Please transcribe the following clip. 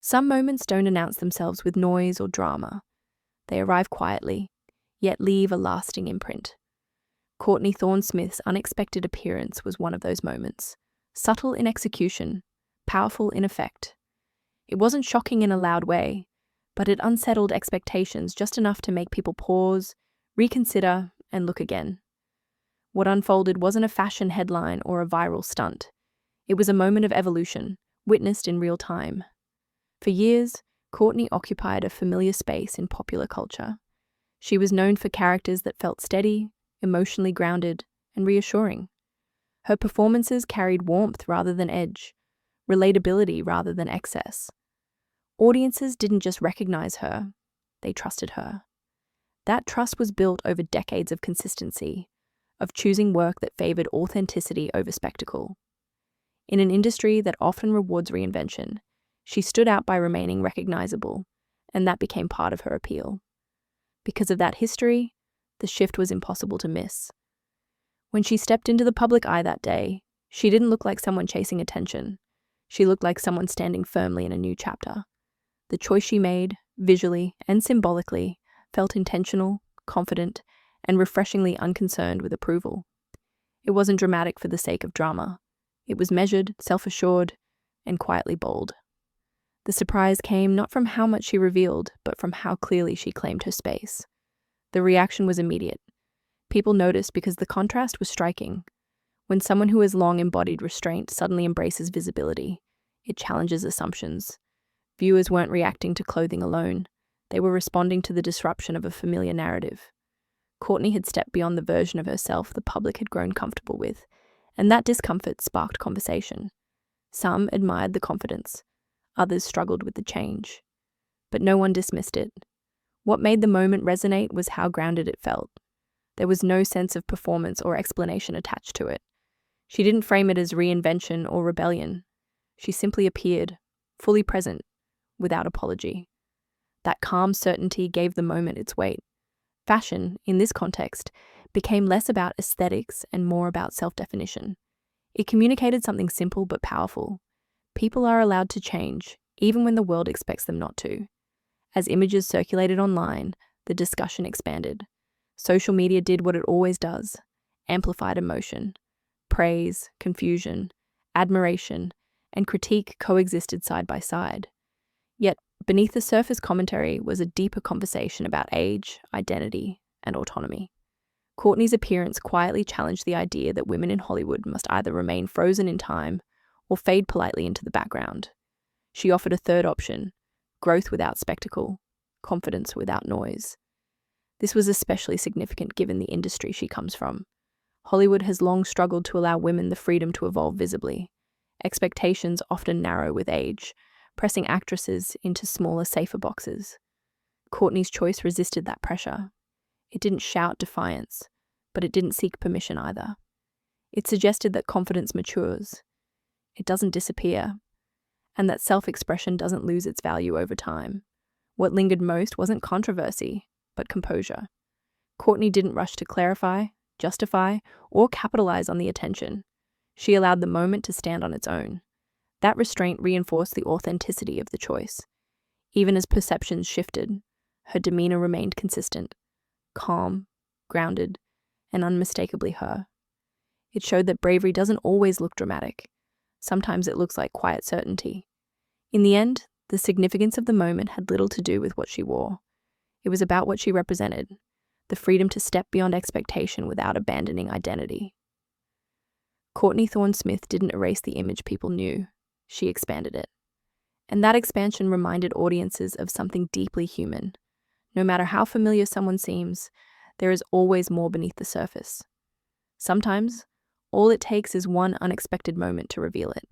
Some moments don't announce themselves with noise or drama. They arrive quietly, yet leave a lasting imprint. Courtney Thorne-Smith's unexpected appearance was one of those moments. Subtle in execution, powerful in effect. It wasn't shocking in a loud way, but it unsettled expectations just enough to make people pause, reconsider, and look again. What unfolded wasn't a fashion headline or a viral stunt. It was a moment of evolution, witnessed in real time. For years, Courtney occupied a familiar space in popular culture. She was known for characters that felt steady, emotionally grounded, and reassuring. Her performances carried warmth rather than edge, relatability rather than excess. Audiences didn't just recognize her, they trusted her. That trust was built over decades of consistency, of choosing work that favored authenticity over spectacle. In an industry that often rewards reinvention, she stood out by remaining recognizable, and that became part of her appeal. Because of that history, the shift was impossible to miss. When she stepped into the public eye that day, she didn't look like someone chasing attention. She looked like someone standing firmly in a new chapter. The choice she made, visually and symbolically, felt intentional, confident, and refreshingly unconcerned with approval. It wasn't dramatic for the sake of drama. It was measured, self-assured, and quietly bold. The surprise came not from how much she revealed, but from how clearly she claimed her space. The reaction was immediate. People noticed because the contrast was striking. When someone who has long embodied restraint suddenly embraces visibility, it challenges assumptions. Viewers weren't reacting to clothing alone. They were responding to the disruption of a familiar narrative. Courtney had stepped beyond the version of herself the public had grown comfortable with, and that discomfort sparked conversation. Some admired the confidence. Others struggled with the change. But no one dismissed it. What made the moment resonate was how grounded it felt. There was no sense of performance or explanation attached to it. She didn't frame it as reinvention or rebellion. She simply appeared, fully present, without apology. That calm certainty gave the moment its weight. Fashion, in this context, became less about aesthetics and more about self-definition. It communicated something simple but powerful. People are allowed to change, even when the world expects them not to. As images circulated online, the discussion expanded. Social media did what it always does, amplified emotion. Praise, confusion, admiration, and critique coexisted side by side. Yet, beneath the surface commentary was a deeper conversation about age, identity, and autonomy. Courtney's appearance quietly challenged the idea that women in Hollywood must either remain frozen in time or fade politely into the background. She offered a third option: growth without spectacle, confidence without noise. This was especially significant given the industry she comes from. Hollywood has long struggled to allow women the freedom to evolve visibly. Expectations often narrow with age, pressing actresses into smaller, safer boxes. Courtney's choice resisted that pressure. It didn't shout defiance, but it didn't seek permission either. It suggested that confidence matures. It doesn't disappear, and that self-expression doesn't lose its value over time. What lingered most wasn't controversy, but composure. Courtney didn't rush to clarify, justify, or capitalize on the attention. She allowed the moment to stand on its own. That restraint reinforced the authenticity of the choice. Even as perceptions shifted, her demeanor remained consistent, calm, grounded, and unmistakably her. It showed that bravery doesn't always look dramatic. Sometimes it looks like quiet certainty. In the end, the significance of the moment had little to do with what she wore. It was about what she represented, the freedom to step beyond expectation without abandoning identity. Courtney Thorne-Smith didn't erase the image people knew. She expanded it. And that expansion reminded audiences of something deeply human. No matter how familiar someone seems, there is always more beneath the surface. Sometimes, all it takes is one unexpected moment to reveal it.